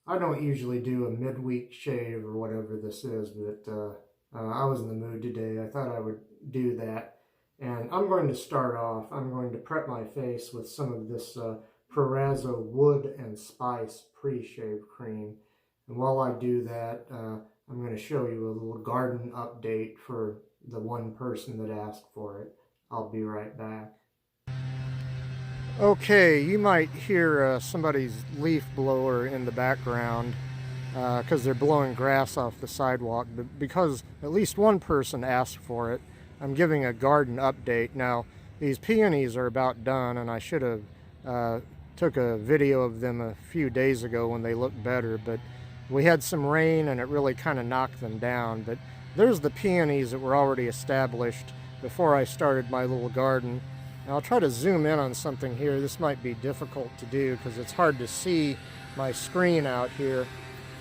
I don't usually do a midweek shave or whatever this is, but I was in the mood today. I thought I would do that. And I'm going to start off, I'm going to prep my face with some of this Proraso Wood and Spice pre-shave cream. And while I do that, I'm going to show you a little garden update for the one person that asked for it. I'll be right back. Okay, you might hear somebody's leaf blower in the background because they're blowing grass off the sidewalk, but because at least one person asked for it, I'm giving a garden update. Now, these peonies are about done, and I should have took a video of them a few days ago when they looked better, but we had some rain and it really kind of knocked them down. But there's the peonies that were already established before I started my little garden. Now I'll try to zoom in on something here. This might be difficult to do because it's hard to see my screen out here,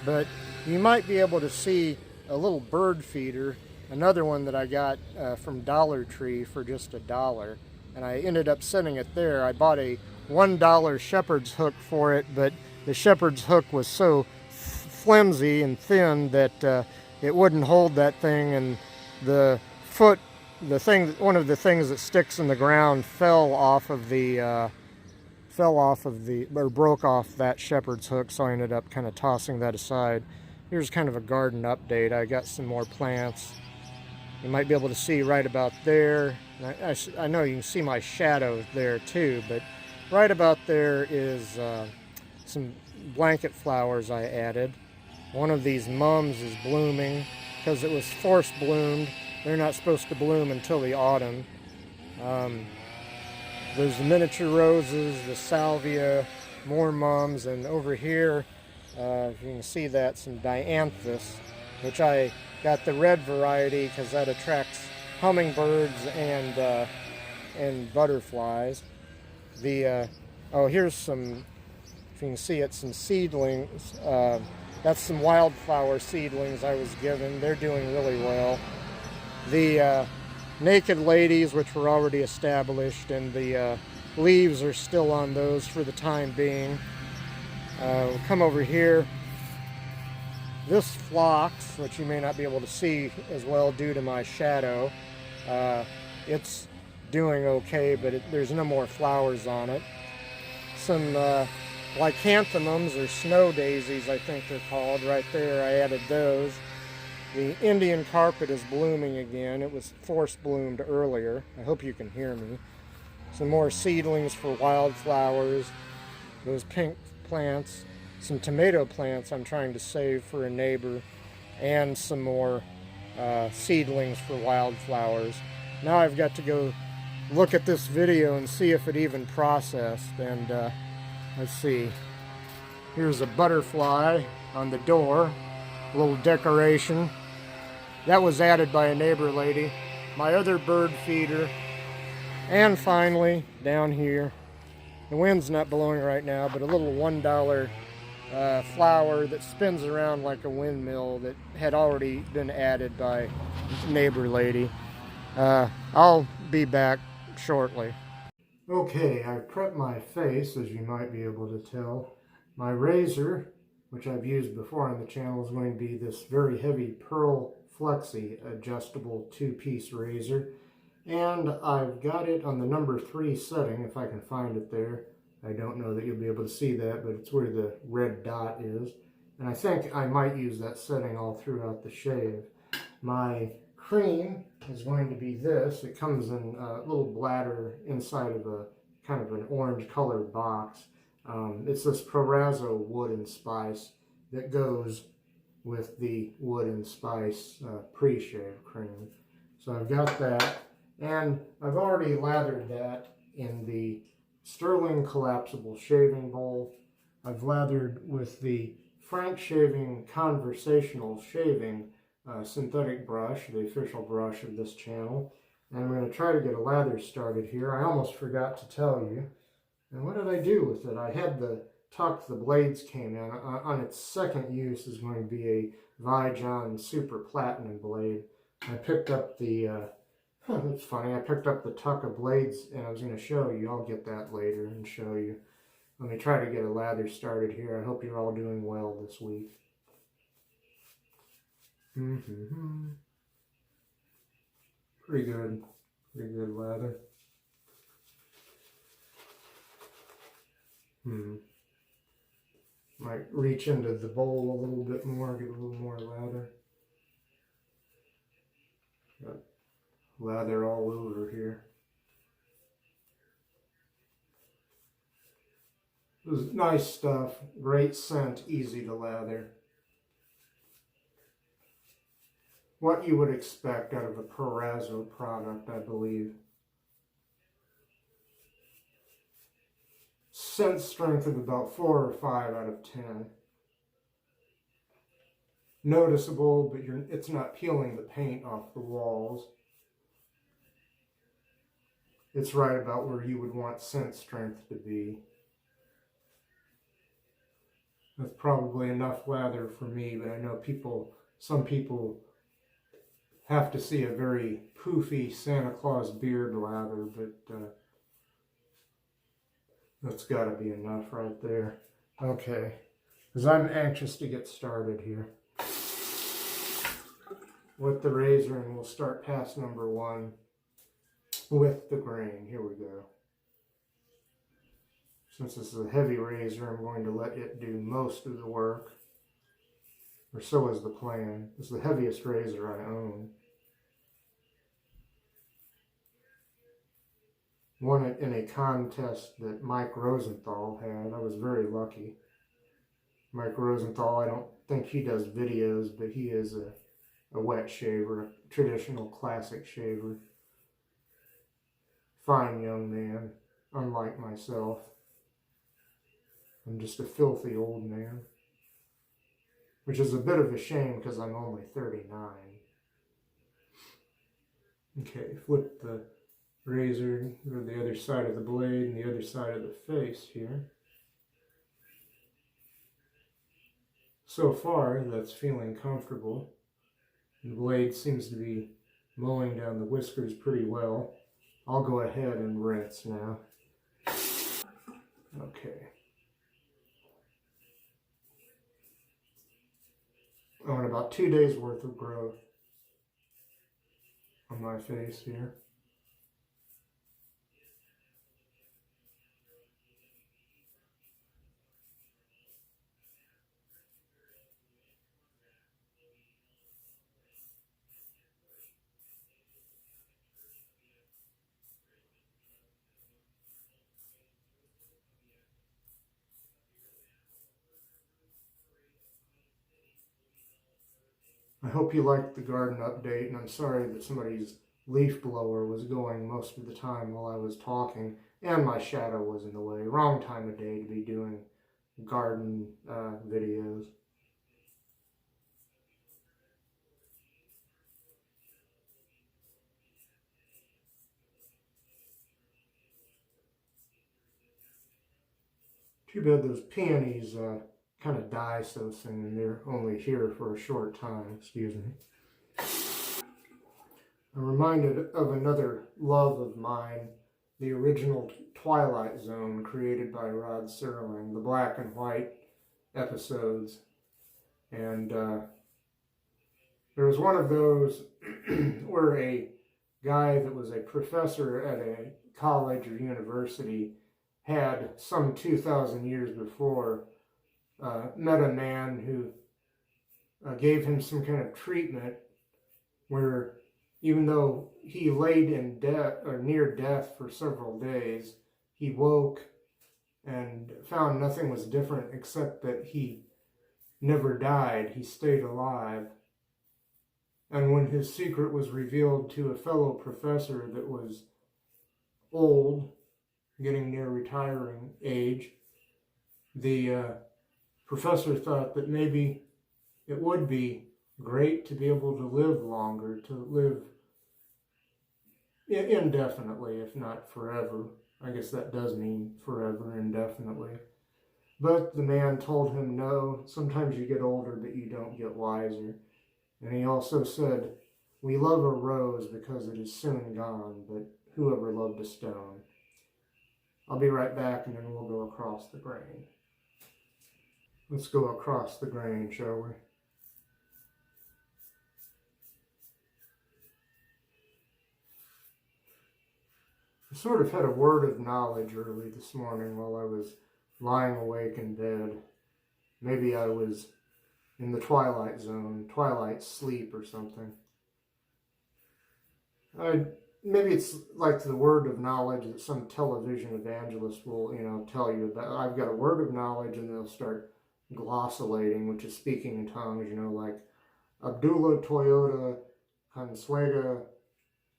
but you might be able to see a little bird feeder, another one that I got from Dollar Tree for just $1, and I ended up setting it there. I bought a $1 shepherd's hook for it, but the shepherd's hook was so flimsy and thin that it wouldn't hold that thing, and the foot, one of the things that sticks in the ground fell off of the or broke off that shepherd's hook, so I ended up kind of tossing that aside. Here's kind of a garden update. I got some more plants. You might be able to see right about there. I know you can see my shadow there too, but right about there is some blanket flowers I added. One of these mums is blooming because it was force bloomed. They're not supposed to bloom until the autumn. There's the miniature roses, the salvia, more mums, and over here, if you can see that, some dianthus, which I got the red variety because that attracts hummingbirds and butterflies. Oh, here's some, if you can see it, some seedlings. That's some wildflower seedlings I was given. They're doing really well. The naked ladies, which were already established, and the leaves are still on those for the time being. We'll come over here. This phlox, which you may not be able to see as well due to my shadow, it's doing okay, but there's no more flowers on it. Some lycanthemums, or snow daisies I think they're called, right there, I added those. The Indian carpet is blooming again. It was force bloomed earlier. I hope you can hear me. Some more seedlings for wildflowers. Those pink plants. Some tomato plants I'm trying to save for a neighbor. And some more seedlings for wildflowers. Now I've got to go look at this video and see if it even processed. And let's see. Here's a butterfly on the door. A little decoration. That was added by a neighbor lady. My other bird feeder. And finally, down here, the wind's not blowing right now, but a little $1 flower that spins around like a windmill that had already been added by neighbor lady. I'll be back shortly. Okay, I prepped my face, as you might be able to tell. My razor, which I've used before on the channel, is going to be this very heavy pearl Flexi adjustable two-piece razor. And I've got it on the number 3 setting, if I can find it there. I don't know that you'll be able to see that, but it's where the red dot is. And I think I might use that setting all throughout the shave. My cream is going to be this. It comes in a little bladder inside of a kind of an orange colored box. It's this Proraso Wood and Spice that goes with the Wood and Spice pre-shave cream. So I've got that, and I've already lathered that in the Stirling collapsible shaving bowl. I've lathered with the Shaving Conversational Shaving synthetic brush, the official brush of this channel. And I'm going to try to get a lather started here. I almost forgot to tell you. And what did I do with it? I had the tuck, the blades came in. On its second use is going to be a Vijon Super Platinum blade. I picked up the, that's funny, I picked up the tuck of blades and I was going to show you. I'll get that later and show you. Let me try to get a lather started here. I hope you're all doing well this week. Pretty good lather. Might reach into the bowl a little bit more, get a little more lather. Got lather all over here. This is nice stuff, great scent, easy to lather. What you would expect out of a Proraso product, I believe. Scent strength of about 4 or 5 out of 10. Noticeable, but it's not peeling the paint off the walls. It's right about where you would want scent strength to be. That's probably enough lather for me, but I know some people have to see a very poofy Santa Claus beard lather, but that's got to be enough right there. Okay, because I'm anxious to get started here with the razor, and we'll start pass number 1 with the grain. Here we go. Since this is a heavy razor, I'm going to let it do most of the work, or so is the plan. It's the heaviest razor I own. Won it in a contest that Mike Rosenthal had. I was very lucky. Mike Rosenthal, I don't think he does videos, but he is a wet shaver, a traditional classic shaver. Fine young man, unlike myself. I'm just a filthy old man, which is a bit of a shame because I'm only 39. Okay, flip the razor to the other side of the blade and the other side of the face here. So far, that's feeling comfortable. The blade seems to be mowing down the whiskers pretty well. I'll go ahead and rinse now. Okay. I want about 2 days worth of growth on my face here. I hope you liked the garden update, and I'm sorry that somebody's leaf blower was going most of the time while I was talking, and my shadow was in the way. Wrong time of day to be doing garden videos. Too bad those peonies kind of die so soon. They're only here for a short time. Excuse me. I'm reminded of another love of mine, the original Twilight Zone created by Rod Stirling, the black and white episodes. And there was one of those where a guy that was a professor at a college or university had, some 2,000 years before, met a man who gave him some kind of treatment where, even though he laid in death or near death for several days, he woke and found nothing was different except that he never died. He stayed alive. And when his secret was revealed to a fellow professor that was old, getting near retiring age, the professor thought that maybe it would be great to be able to live longer, to live indefinitely, if not forever. I guess that does mean forever, indefinitely. But the man told him, no, sometimes you get older, but you don't get wiser. And he also said, we love a rose because it is soon gone, but whoever loved a stone. I'll be right back, and then we'll go across the grain. Let's go across the grain, shall we? I sort of had a word of knowledge early this morning while I was lying awake in bed. Maybe I was in the twilight zone, twilight sleep or something. Maybe it's like the word of knowledge that some television evangelist will, tell you about. I've got a word of knowledge, and they'll start glossolating, which is speaking in tongues, like Abdullah, Toyota, Consuega,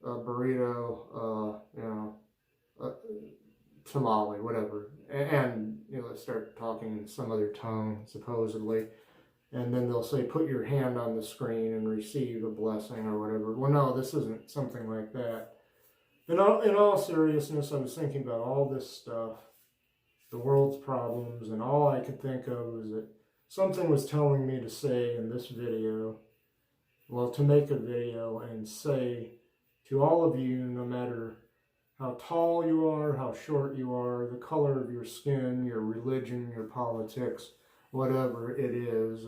burrito, tamale, whatever. And let's start talking in some other tongue, supposedly. And then they'll say, put your hand on the screen and receive a blessing or whatever. Well, no, this isn't something like that. In all seriousness, I was thinking about all this stuff, the world's problems, and all I could think of was that something was telling me to say in this video, well, to make a video and say to all of you, no matter how tall you are, how short you are, the color of your skin, your religion, your politics, whatever it is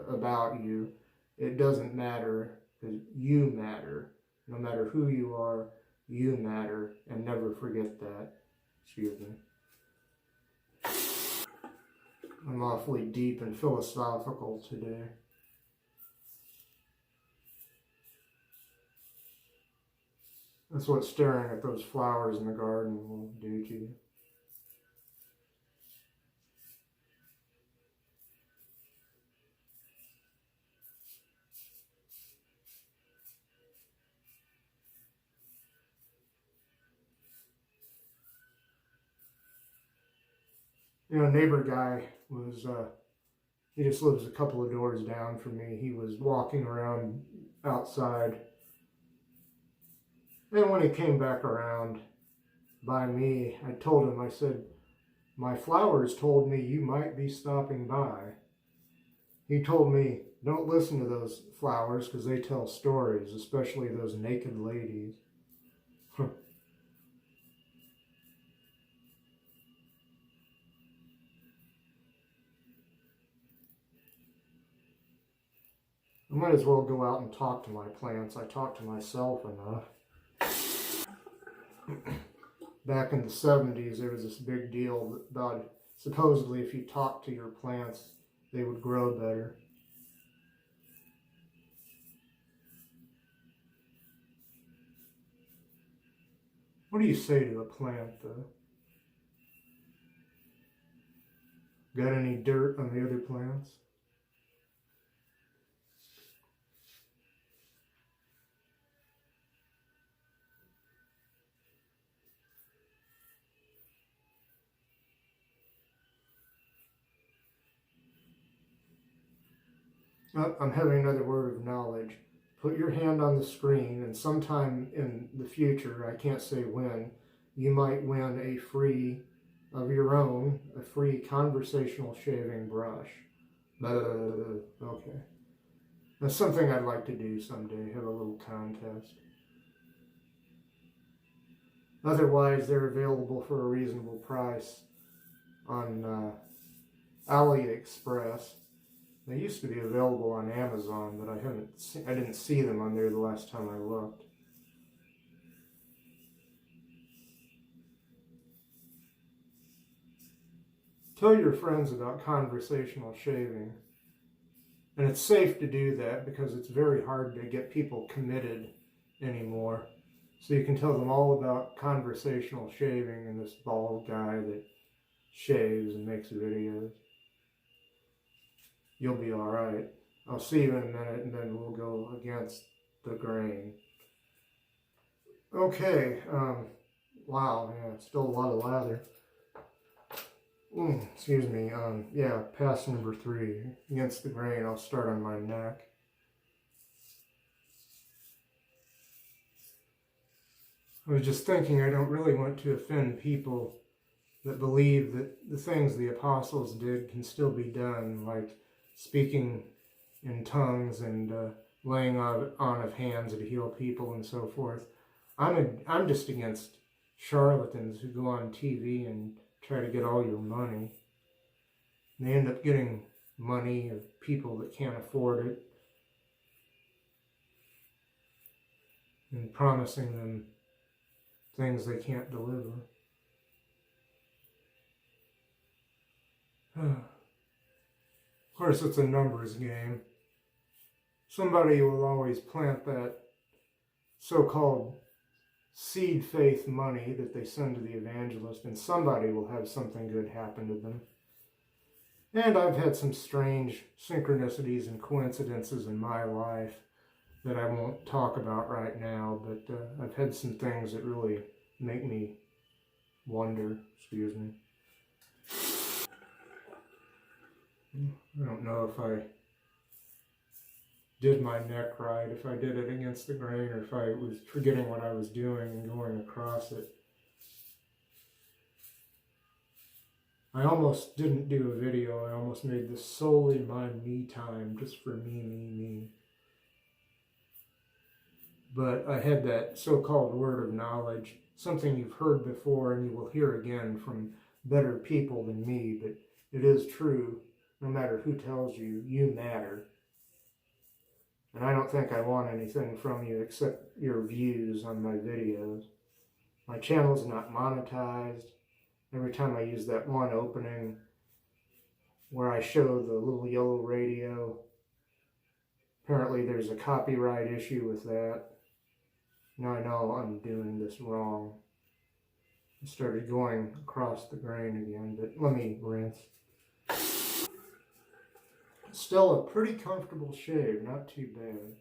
about you, it doesn't matter, because you matter. No matter who you are, you matter, and never forget that. Excuse me. I'm awfully deep and philosophical today. That's what staring at those flowers in the garden will do to you. Neighbor guy was, he just lives a couple of doors down from me. He was walking around outside. And when he came back around by me, I told him, I said, my flowers told me you might be stopping by. He told me, don't listen to those flowers because they tell stories, especially those naked ladies. I might as well go out and talk to my plants. I talk to myself enough. Back in the 70s, there was this big deal about supposedly if you talk to your plants, they would grow better. What do you say to a plant, though? Got any dirt on the other plants? I'm having another word of knowledge. Put your hand on the screen, and sometime in the future, I can't say when, you might win a free conversational shaving brush. Okay. That's something I'd like to do someday, have a little contest. Otherwise, they're available for a reasonable price on AliExpress. They used to be available on Amazon, but I didn't see them on there the last time I looked. Tell your friends about conversational shaving. And it's safe to do that because it's very hard to get people committed anymore. So you can tell them all about conversational shaving and this bald guy that shaves and makes videos. You'll be all right. I'll see you in a minute, and then we'll go against the grain. Okay, wow, yeah, still a lot of lather. Excuse me, yeah, pass number 3. Against the grain, I'll start on my neck. I was just thinking I don't really want to offend people that believe that the things the apostles did can still be done, like speaking in tongues and laying on of hands to heal people and so forth. I'm just against charlatans who go on TV and try to get all your money. And they end up getting money of people that can't afford it and promising them things they can't deliver. Of course, it's a numbers game. Somebody will always plant that so-called seed faith money that they send to the evangelist, and somebody will have something good happen to them. And I've had some strange synchronicities and coincidences in my life that I won't talk about right now, but I've had some things that really make me wonder. Excuse me. I don't know if I did my neck right, if I did it against the grain, or if I was forgetting what I was doing and going across it. I almost didn't do a video. I almost made this solely my me time, just for me. But I had that so-called word of knowledge, something you've heard before and you will hear again from better people than me, but it is true. No matter who tells you, you matter. And I don't think I want anything from you except your views on my videos. My channel is not monetized. Every time I use that one opening where I show the little yellow radio, apparently there's a copyright issue with that. Now I know I'm doing this wrong. I started going across the grain again, but let me rinse. Still a pretty comfortable shave, not too bad.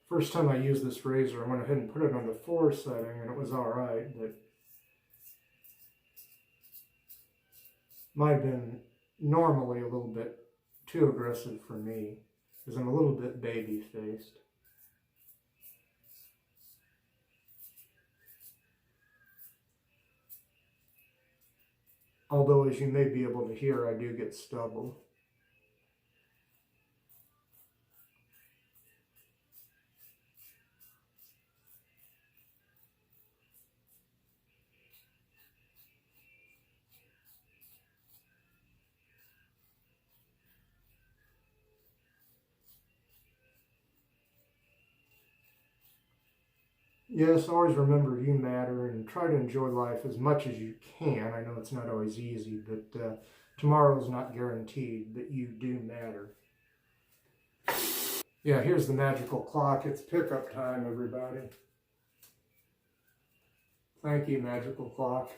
First time I used this razor, I went ahead and put it on the 4 setting and it was alright, but might have been normally a little bit too aggressive for me, because I'm a little bit baby-faced. Although, as you may be able to hear, I do get stubble. Yes, always remember you matter and try to enjoy life as much as you can. I know it's not always easy, but tomorrow's not guaranteed, but you do matter. Yeah, here's the magical clock. It's pickup time, everybody. Thank you, magical clock.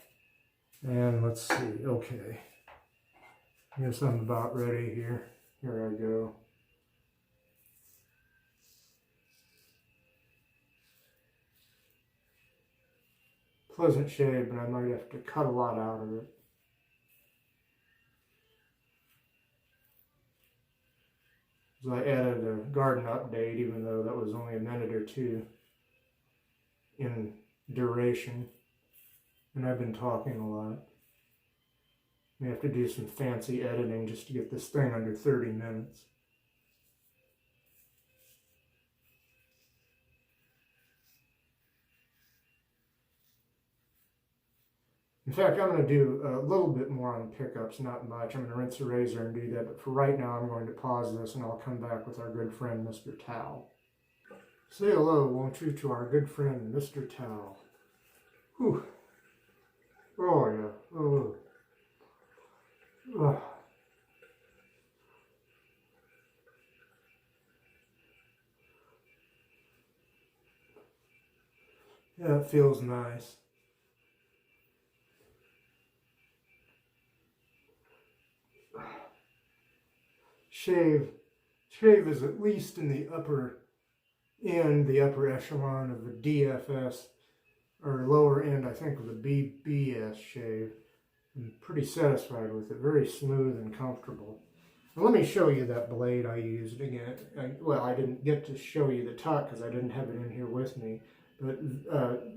And let's see, okay. I guess I'm about ready here. Here I go. Pleasant shave, but I might have to cut a lot out of it. So I added a garden update, even though that was only a minute or two in duration. And I've been talking a lot. May have to do some fancy editing just to get this thing under 30 minutes. In fact, I'm going to do a little bit more on pickups, not much. I'm going to rinse the razor and do that, but for right now I'm going to pause this and I'll come back with our good friend, Mr. Towel. Say hello, won't you, to our good friend, Mr. Towel. Whew. Oh, yeah. Oh. Oh. Yeah, it feels nice. Shave is at least in the upper end, the upper echelon of the DFS, or lower end, I think, of the BBS shave. I'm pretty satisfied with it. Very smooth and comfortable. And let me show you that blade I used again. Well, I didn't get to show you the tuck because I didn't have it in here with me. But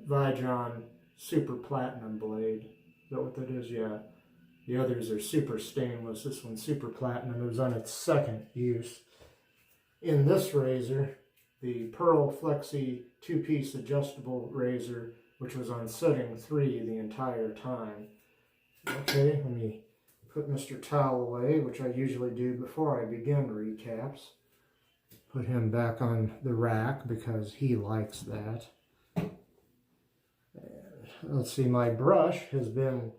Vijon Super Platinum blade. Is that what that is? Yeah. The others are super stainless. This one's super platinum. It was on its second use. in this razor, the Pearl Flexi 2-piece adjustable razor, which was on setting 3 the entire time. Okay, let me put Mr. Towel away, which I usually do before I begin recaps. Put him back on the rack because he likes that. And let's see, my brush has been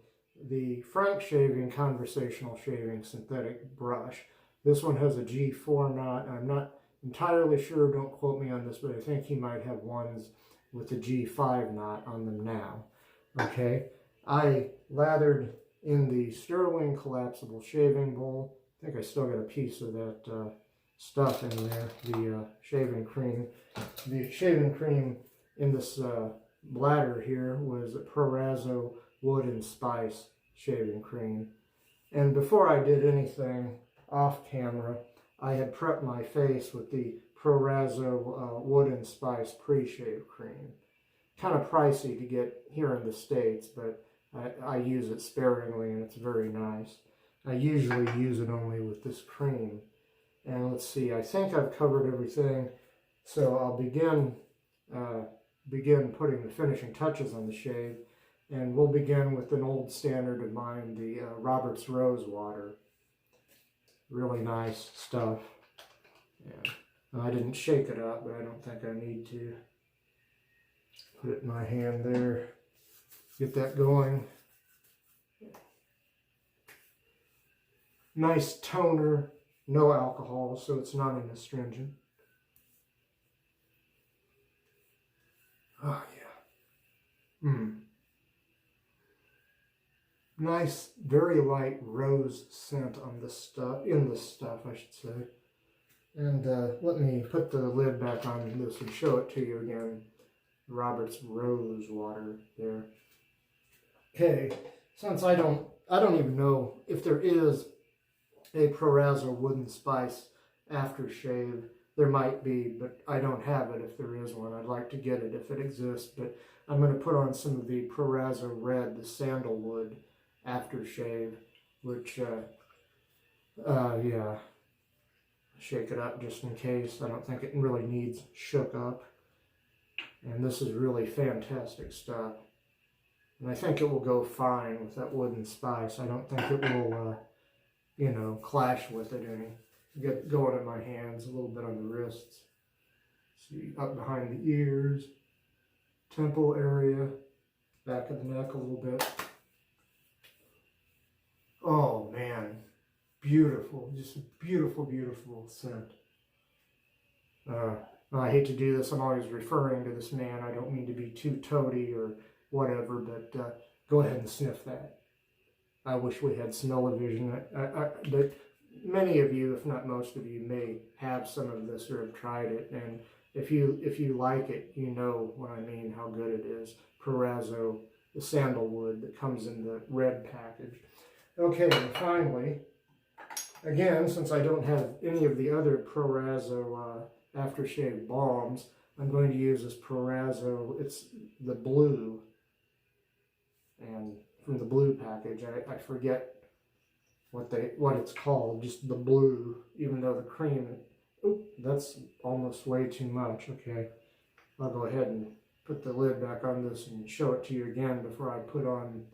the Frank Shaving Conversational Shaving synthetic brush. This one has a G4 knot. I'm not entirely sure, don't quote me on this, but I think he might have ones with the G5 knot on them now. Okay, I lathered in the Stirling collapsible shaving bowl. I think I still got a piece of that stuff in there, the shaving cream. The shaving cream in this bladder here was a Proraso Wood and Spice shaving cream. And before I did anything off camera, I had prepped my face with the Proraso Wood and Spice pre-shave cream. Kind of pricey to get here in the States, but I use it sparingly and it's very nice. I usually use it only with this cream. And let's see, I think I've covered everything, so I'll begin putting the finishing touches on the shave, and we'll begin with an old standard of mine, the Robert's Rose Water. Really nice stuff. Yeah. I didn't shake it up, but I don't think I need to. Put it in my hand there, get that going. Nice toner. No alcohol, so it's not an astringent. Oh, yeah. Nice, very light rose scent on this stuff, in this stuff, I should say. And let me put the lid back on this and show it to you again. Robert's Rose Water there. Okay, since I don't even know if there is a Proraso Wood and Spice aftershave. There might be, but I don't have it if there is one. I'd like to get it if it exists, but I'm going to put on some of the Proraso Red, the sandalwood aftershave, which, yeah, shake it up just in case. I don't think it really needs shook up. And this is really fantastic stuff. And I think it will go fine with that Wood and Spice. I don't think it will, you know, clash with it any. Get going in my hands, a little bit on the wrists. See, up behind the ears, temple area, back of the neck a little bit. Oh man, beautiful, just a beautiful, beautiful scent. I hate to do this, I'm always referring to this man. I don't mean to be too toady or whatever, but go ahead and sniff that. I wish we had smell-o-vision, but many of you, if not most of you, may have some of this or have tried it, and if you like it, you know what I mean, how good it is. Proraso, the sandalwood that comes in the red package. Okay, and finally, again, since I don't have any of the other Proraso aftershave balms, I'm going to use this Proraso, it's the blue, and from the blue package, I forget what it's called, just the blue, even though the cream, oop, that's almost way too much. Okay, I'll go ahead and put the lid back on this and show it to you again before I put it on.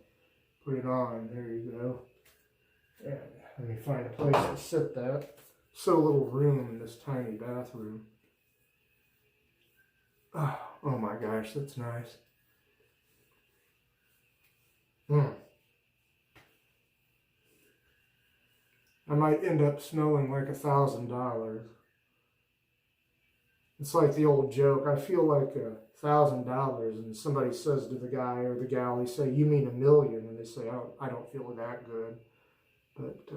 There you go. And let me find a place to sit that. So little room in this tiny bathroom. Oh my gosh, that's nice. I might end up smelling like $1,000. It's like the old joke. I feel like $1,000, and somebody says to the guy or the gal, they say, "You mean $1 million?" And they say, I don't feel that good. But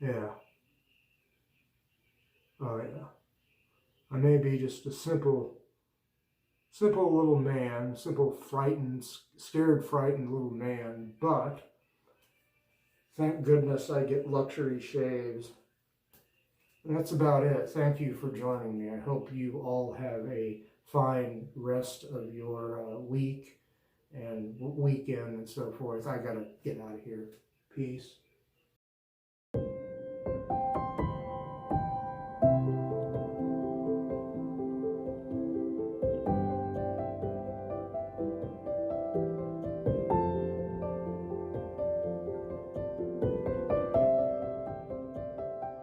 yeah. Oh yeah. I may be just a simple little man, simple scared, frightened little man, but thank goodness I get luxury shaves. And that's about it. Thank you for joining me. I hope you all have a fine rest of your week and weekend and so forth. I gotta get out of here. Peace.